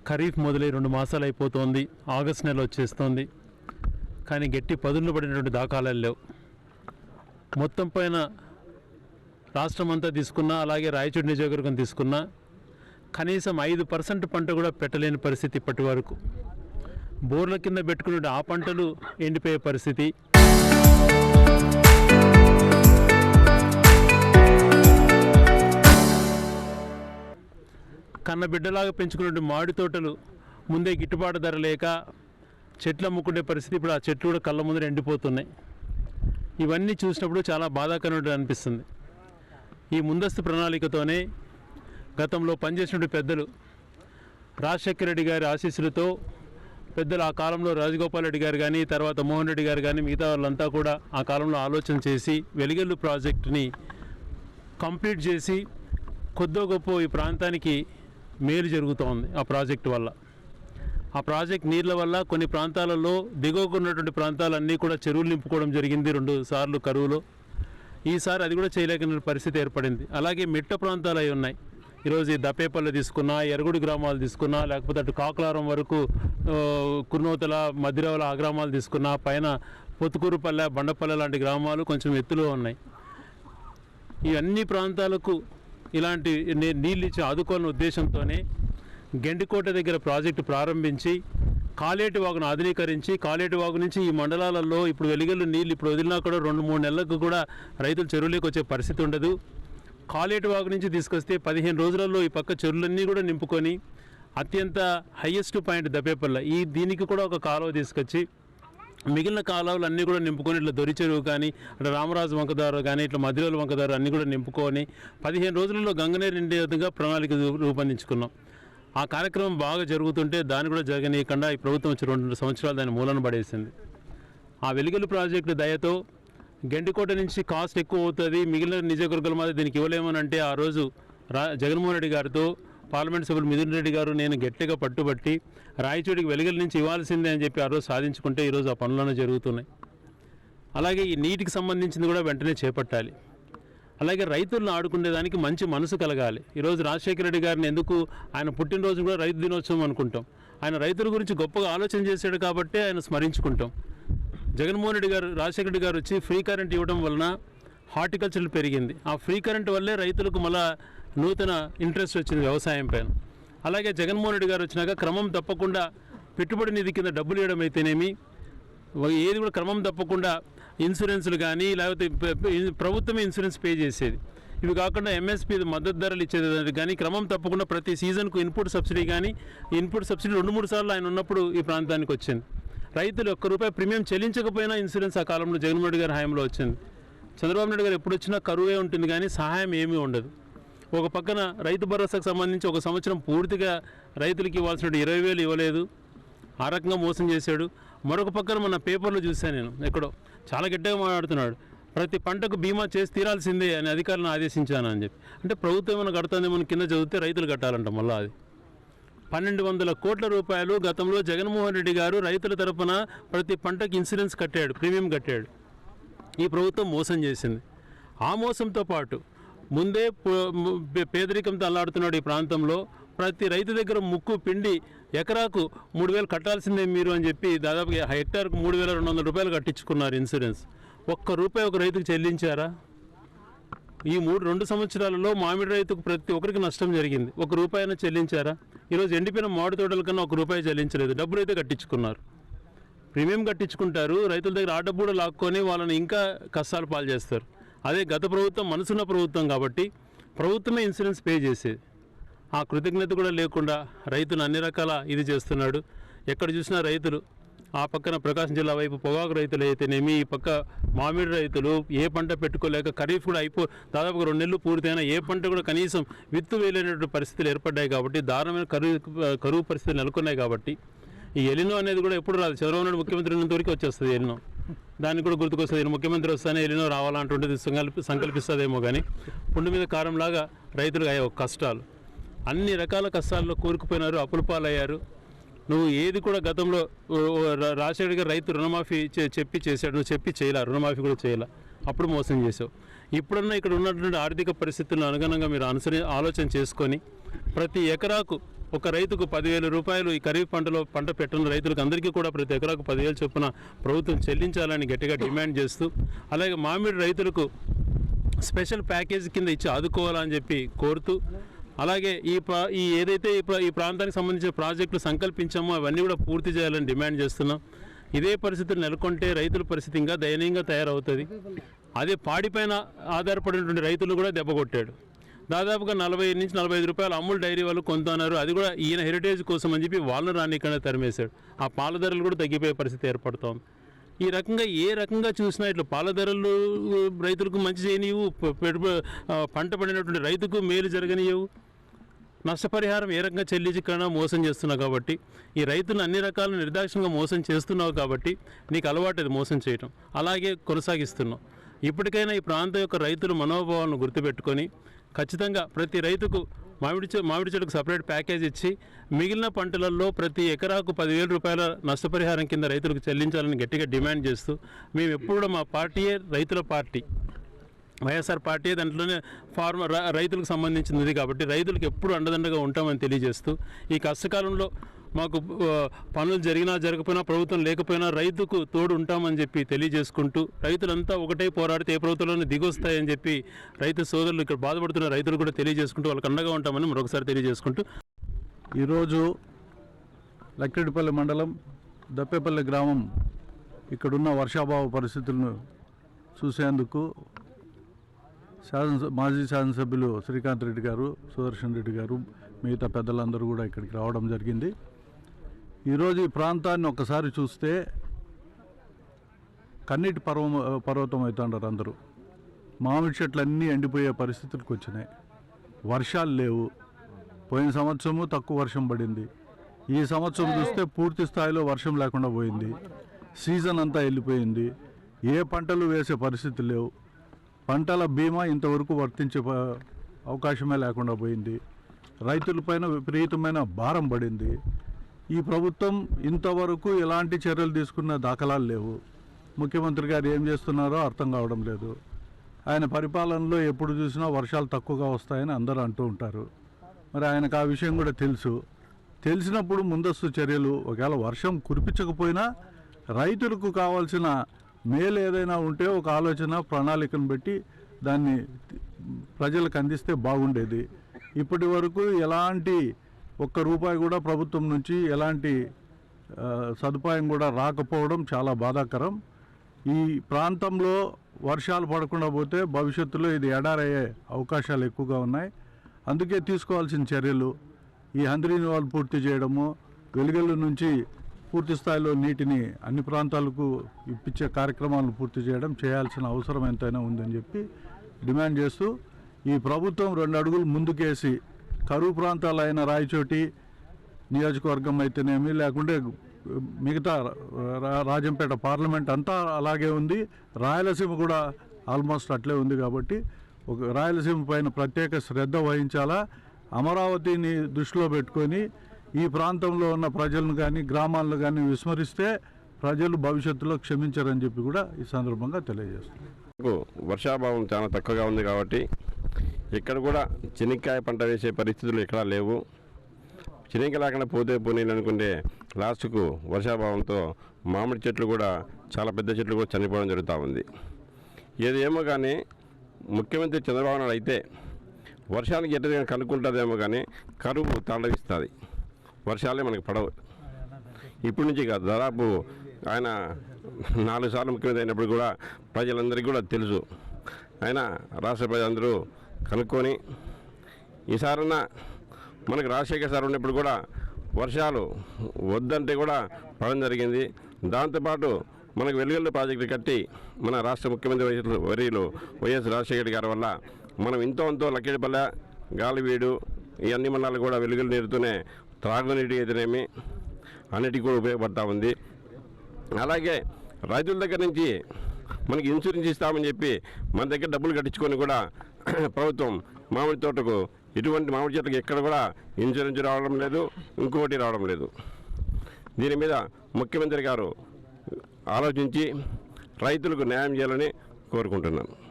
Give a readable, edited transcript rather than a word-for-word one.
ఖరీఫ్ మొదలై 2 మాసాలు అయిపోతుంది, ఆగస్టు నెల వచ్చేస్తుంది. కానీ గట్టి పదులు పడినటువంటి దాఖలాలు లేవు. మొత్తం పైన రాష్ట్రం అంతా తీసుకున్నా, అలాగే రాయచోటి నియోజకవర్గం తీసుకున్నా కనీసం 5% పంట కూడా పెట్టలేని పరిస్థితి ఇప్పటి వరకు. బోర్ల కింద పెట్టుకునే ఆ పంటలు ఎండిపోయే పరిస్థితి. కన్న బిడ్డలాగా పెంచుకునే మామిడి తోటలు ముందే గిట్టుబాటు ధర లేక చెట్లు అమ్ముకునే పరిస్థితి. ఇప్పుడు ఆ చెట్లు కూడా కళ్ళ ముందర ఎండిపోతున్నాయి. ఇవన్నీ చూసినప్పుడు చాలా బాధాకరంగా అనిపిస్తుంది. ఈ ముందస్తు ప్రణాళికతోనే గతంలో పనిచేసిన పెద్దలు రాజశేఖర రెడ్డి గారి ఆశీస్సులతో పెద్దలు ఆ కాలంలో రాజగోపాల్ రెడ్డి గారు కానీ, తర్వాత మోహన్ రెడ్డి గారు కానీ, మిగతా వాళ్ళంతా కూడా ఆ కాలంలో ఆలోచన చేసి వెలిగల్లు ప్రాజెక్టుని కంప్లీట్ చేసి కొద్దో గొప్ప ఈ ప్రాంతానికి మేలు జరుగుతోంది. ఆ ప్రాజెక్టు వల్ల, ఆ ప్రాజెక్ట్ నీళ్ళ వల్ల కొన్ని ప్రాంతాలలో దిగువకు ఉన్నటువంటి ప్రాంతాలన్నీ కూడా చెరువులు నింపుకోవడం జరిగింది 2 సార్లు కరువులో. ఈసారి అది కూడా చేయలేకనే పరిస్థితి ఏర్పడింది. అలాగే మిట్ట ప్రాంతాలు అవి ఉన్నాయి. ఈరోజు ఈ దప్పేపల్లి తీసుకున్నా, ఎరగుడి గ్రామాలు తీసుకున్నా, లేకపోతే అటు కాకులారం వరకు కుర్నోతల, మధ్యరవల ఆ గ్రామాలు తీసుకున్నా, పైన పొత్తుకూరుపల్లె, బండపల్లె లాంటి గ్రామాలు కొంచెం ఎత్తులో ఉన్నాయి. ఈ అన్ని ప్రాంతాలకు ఇలాంటి నీళ్ళు ఇచ్చి ఆదుకోవాలనే ఉద్దేశంతోనే గెండికోట దగ్గర ప్రాజెక్టు ప్రారంభించి కాలేటి వాగును ఆధునీకరించి, కాలేటి వాగు నుంచి ఈ మండలాలలో ఇప్పుడు వెలిగల్లు నీళ్ళు ఇప్పుడు వదిలినా కూడా 2-3 నెలలకు కూడా రైతులు చెరువులోకి వచ్చే పరిస్థితి ఉండదు. కాలేటి వాగు నుంచి తీసుకొస్తే 15 రోజులలో ఈ పక్క చెరువులన్నీ కూడా నింపుకొని అత్యంత హయ్యెస్ట్ పాయింట్ దప్పేపల్లి దీనికి కూడా ఒక కాలువ తీసుకొచ్చి మిగిలిన కాలువలు అన్నీ కూడా నింపుకొని ఇట్లా దొరి చెరువు కానీ, అట్లా రామరాజు వంకదారు కానీ, ఇట్లా మధ్యలోల వంకదారు అన్నీ కూడా నింపుకొని 15 రోజులలో గంగనేరు నిండే విధంగా ప్రణాళిక రూపొందించుకున్నాం. ఆ కార్యక్రమం బాగా జరుగుతుంటే దాన్ని కూడా జరగనీయకుండా ఈ ప్రభుత్వం వచ్చి 2 సంవత్సరాలు దాన్ని మూలన పడేసింది. ఆ వెలిగల్లు ప్రాజెక్టు దయతో గెండికోట నుంచి కాస్ట్ ఎక్కువ అవుతుంది, మిగిలిన నియోజకవర్గాల మీద దీనికి ఇవ్వలేమని అంటే ఆ రోజు జగన్మోహన్ రెడ్డి గారితో పార్లమెంట్ సభ్యులు మిథున్ రెడ్డి గారు నేను గట్టిగా పట్టుబట్టి రాయచోటికి వెలిగల నుంచి ఇవ్వాల్సిందే అని చెప్పి ఆ రోజు సాధించుకుంటే ఈరోజు ఆ పనులను జరుగుతున్నాయి. అలాగే ఈ నీటికి సంబంధించింది కూడా వెంటనే చేపట్టాలి. అలాగే రైతులను ఆడుకునేదానికి మంచి మనసు కలగాలి. ఈరోజు రాజశేఖర రెడ్డి గారిని ఎందుకు ఆయన పుట్టినరోజు కూడా రైతు దినోత్సవం అనుకుంటాం. ఆయన రైతుల గురించి గొప్పగా ఆలోచన చేశాడు కాబట్టి ఆయన స్మరించుకుంటాం. జగన్మోహన్ రెడ్డి గారు, రాజశేఖర రెడ్డి గారు వచ్చి ఫ్రీ కరెంట్ ఇవ్వడం వలన హార్టికల్చర్ పెరిగింది. ఆ ఫ్రీ కరెంట్ వల్లే రైతులకు మళ్ళా నూతన ఇంట్రెస్ట్ వచ్చింది వ్యవసాయం పైన. అలాగే జగన్మోహన్ రెడ్డి గారు వచ్చినాక క్రమం తప్పకుండా పెట్టుబడి నిధి కింద డబ్బులు ఇవ్వడం అయితేనేమి, ఏది కూడా క్రమం తప్పకుండా ఇన్సూరెన్స్లు కానీ, లేకపోతే ప్రభుత్వమే ఇన్సూరెన్స్ పే చేసేది. ఇవి కాకుండా ఎంఎస్పీ మద్దతు ధరలు ఇచ్చేది కానీ క్రమం తప్పకుండా ప్రతి సీజన్కు ఇన్పుట్ సబ్సిడీ కానీ, ఇన్పుట్ సబ్సిడీ 2-3 సార్లు ఆయన ఉన్నప్పుడు ఈ ప్రాంతానికి వచ్చింది. రైతులు ₹1 ప్రీమియం చెల్లించకపోయినా ఇన్సూరెన్స్ ఆ కాలంలో జగన్మోహన్ రెడ్డి గారి హయాంలో వచ్చింది. చంద్రబాబు నాయుడు గారు ఎప్పుడు వచ్చినా కరువే ఉంటుంది కానీ సహాయం ఏమీ ఉండదు. ఒక పక్కన రైతు భరోసాకు సంబంధించి 1 సంవత్సరం పూర్తిగా రైతులకి ఇవ్వాల్సిన 20,000 ఇవ్వలేదు, ఆ రకంగా మోసం చేశాడు. మరొక పక్కన మన పేపర్లో చూశాను నేను, ఎక్కడో చాలా గట్టిగా మాట్లాడుతున్నాడు, ప్రతి పంటకు బీమా చేసి తీరాల్సిందే అని అధికారులను ఆదేశించాను అని చెప్పి. అంటే ప్రభుత్వం ఏమైనా కడుతుందేమో కింద చదివితే రైతులు కట్టాలంట. మళ్ళీ అది 1,200 కోట్ల రూపాయలు గతంలో జగన్మోహన్ రెడ్డి గారు రైతుల తరఫున ప్రతి పంటకు ఇన్సూరెన్స్ కట్టాడు, ప్రీమియం కట్టాడు. ఈ ప్రభుత్వం మోసం చేసింది. ఆ మోసంతో పాటు ముందే పేదరికంతో అల్లాడుతున్నాడు ఈ ప్రాంతంలో. ప్రతి రైతు దగ్గర ముక్కు పిండి ఎకరాకు 3,000 కట్టాల్సిందే మీరు అని చెప్పి దాదాపు హెక్టార్కు ₹3,200 కట్టించుకున్నారు ఇన్సూరెన్స్. ₹1 ఒక రైతుకు చెల్లించారా? ఈ 2 సంవత్సరాలలో మామిడి రైతుకు ప్రతి ఒక్కరికి నష్టం జరిగింది. ₹1 చెల్లించారా? ఈరోజు ఎండిపోయిన మామిడి తోటల కన్నా ₹1 చెల్లించలేదు. డబ్బులు అయితే కట్టించుకున్నారు, ప్రీమియం కట్టించుకుంటారు. రైతుల దగ్గర ఆ డబ్బు కూడా లాక్కొని వాళ్ళని ఇంకా కష్టాలు పాలు చేస్తారు. అదే గత ప్రభుత్వం మనసున్న ప్రభుత్వం కాబట్టి ప్రభుత్వమే ఇన్సూరెన్స్ పే చేసేది. ఆ కృతజ్ఞత కూడా లేకుండా రైతులు అన్ని రకాల ఇది చేస్తున్నాడు. ఎక్కడ చూసినా రైతులు, ఆ పక్కన ప్రకాశం జిల్లా వైపు పొగాకు రైతులు అయితేనేమి, ఈ పక్క మామిడి రైతులు ఏ పంట పెట్టుకోలేక ఖరీఫ్ కూడా దాదాపుగా 2 నెలలు పూర్తయినా ఏ పంట కూడా కనీసం విత్తు వేయలేనటువంటి పరిస్థితులు ఏర్పడ్డాయి. కాబట్టి దారుణమైన కరువు పరిస్థితులు నెలకొన్నాయి. కాబట్టి ఈ ఎలినో అనేది కూడా ఎప్పుడు రాదు. చంద్రబాబు నాయుడు ముఖ్యమంత్రి ఉన్నంత వరకు వచ్చేస్తుంది ఎలినో. దానికి కూడా గుర్తుకొస్తుంది, ముఖ్యమంత్రి వస్తానే ఎలినో రావాలంటుంటుంది, సంకల్పిస్తుందేమో. కానీ పుండు మీద కారంలాగా రైతులు అయ్యే కష్టాలు, అన్ని రకాల కష్టాల్లో కూరుకుపోయినారు, అప్పుల పాలయ్యారు. నువ్వు ఏది కూడా గతంలో రాజశేఖర్ గారు రైతు రుణమాఫీ చెప్పి చేశాడు, నువ్వు చెప్పి చేయలే, రుణమాఫీ కూడా చేయలే, అప్పుడు మోసం చేసావు. ఇప్పుడున్న ఇక్కడ ఉన్నటువంటి ఆర్థిక పరిస్థితులను అనుగుణంగా మీరు ఆలోచన చేసుకొని ప్రతి ఎకరాకు ఒక రైతుకు 10,000 రూపాయలు ఈ ఖరీఫ్ పంటలో పంట పెట్టిన రైతులకు అందరికీ కూడా ప్రతి ఎకరాకు 10,000 చొప్పున ప్రభుత్వం చెల్లించాలని గట్టిగా డిమాండ్ చేస్తూ, అలాగే మామిడి రైతులకు స్పెషల్ ప్యాకేజ్ కింద ఇచ్చి ఆదుకోవాలని చెప్పి కోరుతూ, అలాగే ఈ ఏదైతే ఈ ప్రాంతానికి సంబంధించిన ప్రాజెక్టులు సంకల్పించామో అవన్నీ కూడా పూర్తి చేయాలని డిమాండ్ చేస్తున్నాం. ఇదే పరిస్థితులు నెలకొంటే రైతుల పరిస్థితి ఇంకా దయనీయంగా తయారవుతుంది. అదే పాడిపైన ఆధారపడినటువంటి రైతులు కూడా దెబ్బకొట్టాడు. దాదాపుగా 40 నుంచి 45 రూపాయలు అమూల్ డైరీ వాళ్ళు కొంటున్నారు. అది కూడా ఈయన హెరిటేజ్ కోసం అని చెప్పి వాళ్ళని రానికన్నా తరిమేశాడు. ఆ పాల ధరలు కూడా తగ్గిపోయే పరిస్థితి ఏర్పడుతోంది. ఈ రకంగా ఏ రకంగా చూసినా ఇట్లా పాల ధరలు రైతులకు మంచి చేయనివ్వు, పంట పడినటువంటి రైతుకు మేలు జరగనివ్వు, నష్టపరిహారం ఏ రకంగా చెల్లించకుండా మోసం చేస్తున్నావు. కాబట్టి ఈ రైతులను అన్ని రకాల నిర్దాక్షిణంగా మోసం చేస్తున్నావు. కాబట్టి నీకు అలవాటు అది మోసం చేయటం, అలాగే కొనసాగిస్తున్నావు. ఇప్పటికైనా ఈ ప్రాంతం యొక్క రైతుల మనోభావాలను గుర్తుపెట్టుకొని ఖచ్చితంగా ప్రతి రైతుకు మామిడి చెట్టుకు సపరేట్ ప్యాకేజ్ ఇచ్చి మిగిలిన పంటలలో ప్రతి ఎకరాకు 10,000 రూపాయల నష్టపరిహారం కింద రైతులకు చెల్లించాలని గట్టిగా డిమాండ్ చేస్తూ, మేము ఎప్పుడు మా పార్టీయే రైతుల పార్టీ, వైఎస్ఆర్ పార్టీ దాంట్లోనే రైతులకు సంబంధించింది కాబట్టి రైతులకు ఎప్పుడు అండదండగా ఉంటామని తెలియజేస్తూ, ఈ కష్టకాలంలో మాకు పనులు జరిగినా జరగకపోయినా ప్రభుత్వం లేకపోయినా రైతుకు తోడు ఉంటామని చెప్పి తెలియజేసుకుంటూ, రైతులంతా ఒకటే పోరాడితే ఏ ప్రభుత్వంలోనే దిగొస్తాయని చెప్పి రైతు సోదరులు, ఇక్కడ బాధపడుతున్న రైతులు కూడా తెలియజేసుకుంటూ వాళ్ళకి అండగా ఉంటామని మరొకసారి తెలియజేసుకుంటూ, ఈరోజు లక్కిరెడ్డిపల్లి మండలం దప్పేపల్లి గ్రామం ఇక్కడున్న వర్షాభావ పరిస్థితులను చూసేందుకు మాజీ శాసనసభ్యులు శ్రీకాంత్ రెడ్డి గారు, సుదర్శన్ రెడ్డి గారు, మిగతా పెద్దలందరూ కూడా ఇక్కడికి రావడం జరిగింది. ఈరోజు ఈ ప్రాంతాన్ని ఒక్కసారి చూస్తే కన్నీటి పర్వతం అవుతుంటారు అందరూ. మామిడి చెట్లు అన్నీ ఎండిపోయే పరిస్థితులకు వచ్చినాయి. వర్షాలు లేవు. పోయిన సంవత్సరము తక్కువ వర్షం పడింది. ఈ సంవత్సరం చూస్తే పూర్తి స్థాయిలో వర్షం లేకుండా పోయింది. సీజన్ అంతా వెళ్ళిపోయింది. ఏ పంటలు వేసే పరిస్థితి లేవు. పంటల బీమా ఇంతవరకు వర్తించే అవకాశమే లేకుండా పోయింది. రైతులపైన విపరీతమైన భారం పడింది. ఈ ప్రభుత్వం ఇంతవరకు ఎలాంటి చర్యలు తీసుకున్న దాఖలాలు లేవు. ముఖ్యమంత్రి గారు ఏం చేస్తున్నారో అర్థం కావడం లేదు. ఆయన పరిపాలనలో ఎప్పుడు చూసినా వర్షాలు తక్కువగా వస్తాయని అందరూ అంటూ ఉంటారు. మరి ఆయనకు ఆ విషయం కూడా తెలుసు. తెలిసినప్పుడు ముందస్తు చర్యలు, ఒకవేళ వర్షం కురిపించకపోయినా రైతులకు కావాల్సిన మేలు ఏదైనా ఉంటే ఒక ఆలోచన, ప్రణాళికను పెట్టి దాన్ని ప్రజలకు అందిస్తే బాగుండేది. ఇప్పటి వరకు ఎలాంటి ఒక్క రూపాయి కూడా ప్రభుత్వం నుంచి ఎలాంటి సదుపాయం కూడా రాకపోవడం చాలా బాధాకరం. ఈ ప్రాంతంలో వర్షాలు పడకుండా పోతే భవిష్యత్తులో ఇది ఎడారయ్యే అవకాశాలు ఎక్కువగా ఉన్నాయి. అందుకే తీసుకోవాల్సిన చర్యలు, ఈ హంద్రీని వాళ్ళు పూర్తి చేయడము, వెలుగల్లు నుంచి పూర్తి స్థాయిలో నీటిని అన్ని ప్రాంతాలకు ఇప్పించే కార్యక్రమాలను పూర్తి చేయడం చేయాల్సిన అవసరం ఎంతైనా ఉందని చెప్పి డిమాండ్ చేస్తూ, ఈ ప్రభుత్వం 2 అడుగులు ముందుకేసి కరువు ప్రాంతాలైన రాయచోటి నియోజకవర్గం అయితేనేమి, లేకుంటే మిగతా రాజంపేట పార్లమెంట్ అంతా అలాగే ఉంది, రాయలసీమ కూడా ఆల్మోస్ట్ అట్లే ఉంది. కాబట్టి ఒక రాయలసీమ పైన ప్రత్యేక శ్రద్ధ వహించాలా. అమరావతిని దృష్టిలో పెట్టుకొని ఈ ప్రాంతంలో ఉన్న ప్రజలను కానీ గ్రామాలను కానీ విస్మరిస్తే ప్రజలు భవిష్యత్తులో క్షమించరని చెప్పి కూడా ఈ సందర్భంగా తెలియజేస్తున్నారు. వర్షాభావం చాలా తక్కువగా ఉంది కాబట్టి ఇక్కడ కూడా చెనిక్కాయ పంట వేసే పరిస్థితులు ఎక్కడా లేవు. చెనిక్కాయ లేకుండా పోతే పోనీలు అనుకుంటే లాస్ట్కు వర్షాభావంతో మామిడి చెట్లు కూడా చాలా పెద్ద చెట్లు కూడా చనిపోవడం జరుగుతూ ఉంది. ఏదేమో కానీ ముఖ్యమంత్రి చంద్రబాబు నాయుడు అయితే వర్షానికి ఎట్లా కనుక్కుంటుందేమో కానీ కరువు తాండవిస్తుంది. వర్షాలే మనకు పడవు. ఇప్పటి నుంచి కాదు, దాదాపు ఆయన 4 సార్లు ముఖ్యమంత్రి అయినప్పుడు కూడా ప్రజలందరికీ కూడా తెలుసు. ఆయన రాష్ట్ర ప్రజలందరూ కనుక్కొని ఈసారన్నా మనకు రాజశేఖర్ సార్ ఉన్నప్పుడు కూడా వర్షాలు వద్దంటే కూడా పడడం జరిగింది. దాంతోపాటు మనకు వెలుగల్లు ప్రాజెక్టు కట్టి మన రాష్ట్ర ముఖ్యమంత్రి వర్యులు వైఎస్ రాజశేఖర్ గారి వల్ల మనం ఇంతో లక్కిరెడ్డిపల్లె, గాలివీడు ఈ అన్ని మండలాలు కూడా వెలుగల్లు నీరుతోనే త్రాగునీటి అయితేనేమి అన్నిటికీ కూడా ఉపయోగపడతా ఉంది. అలాగే రైతుల దగ్గర నుంచి మనకి ఇన్సూరెన్స్ ఇస్తామని చెప్పి మన దగ్గర డబ్బులు కట్టించుకొని కూడా ప్రభుత్వం మామిడి తోటకు ఇటువంటి మామిడి చెట్లకు ఎక్కడ కూడా ఇన్సూరెన్స్ రావడం లేదు, ఇంకోటి రావడం లేదు. దీని మీద ముఖ్యమంత్రి గారు ఆలోచించి రైతులకు న్యాయం చేయాలని కోరుకుంటున్నాను.